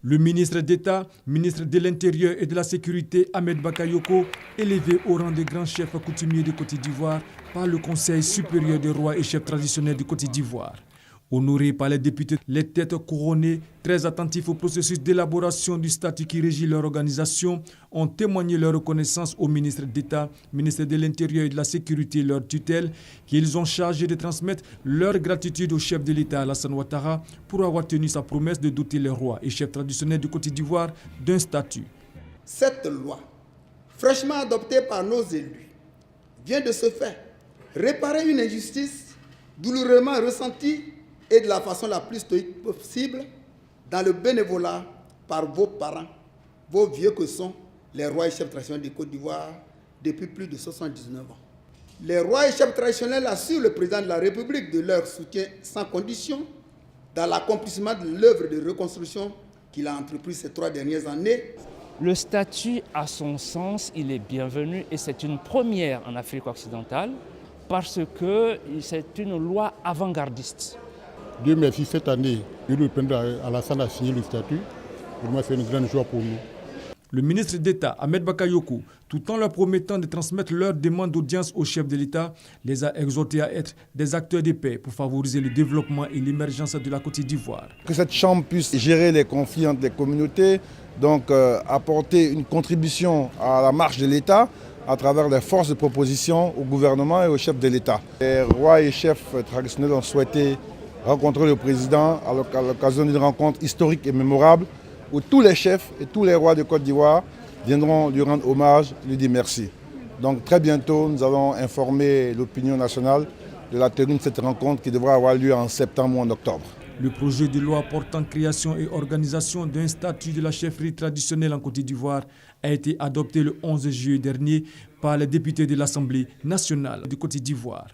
Le ministre d'État, ministre de l'Intérieur et de la Sécurité, Ahmed Bakayoko, élevé au rang de grand chef coutumier de Côte d'Ivoire par le Conseil supérieur des rois et chefs traditionnels de Côte d'Ivoire. Honorés par les députés, les têtes couronnées, très attentifs au processus d'élaboration du statut qui régit leur organisation, ont témoigné leur reconnaissance au ministre d'État, ministre de l'Intérieur et de la Sécurité et leur tutelle, qu'ils ont chargé de transmettre leur gratitude au chef de l'État, Alassane Ouattara, pour avoir tenu sa promesse de doter les rois et chefs traditionnels de Côte d'Ivoire d'un statut. Cette loi, fraîchement adoptée par nos élus, vient de se faire réparer une injustice douloureusement ressentie et de la façon la plus stoïque possible dans le bénévolat par vos parents, vos vieux que sont les rois et chefs traditionnels de Côte d'Ivoire depuis plus de 79 ans. Les rois et chefs traditionnels assurent le président de la République de leur soutien sans condition dans l'accomplissement de l'œuvre de reconstruction qu'il a entreprise ces 3 dernières années. Le statut, à son sens, il est bienvenu et c'est une première en Afrique occidentale parce que c'est une loi avant-gardiste. Dieu merci, cette année, le président Alassane a signé le statut. Pour moi, c'est une grande joie pour nous. Le ministre d'État, Ahmed Bakayoko, tout en leur promettant de transmettre leurs demandes d'audience au chef de l'État, les a exhortés à être des acteurs de paix pour favoriser le développement et l'émergence de la Côte d'Ivoire. Que cette chambre puisse gérer les conflits entre les communautés, donc apporter une contribution à la marche de l'État à travers les forces de proposition au gouvernement et au chef de l'État. Les rois et chefs traditionnels ont souhaité rencontrer le président à l'occasion d'une rencontre historique et mémorable où tous les chefs et tous les rois de Côte d'Ivoire viendront lui rendre hommage, lui dire merci. Donc très bientôt, nous allons informer l'opinion nationale de la tenue de cette rencontre qui devra avoir lieu en septembre ou en octobre. Le projet de loi portant création et organisation d'un statut de la chefferie traditionnelle en Côte d'Ivoire a été adopté le 11 juillet dernier par les députés de l'Assemblée nationale de Côte d'Ivoire.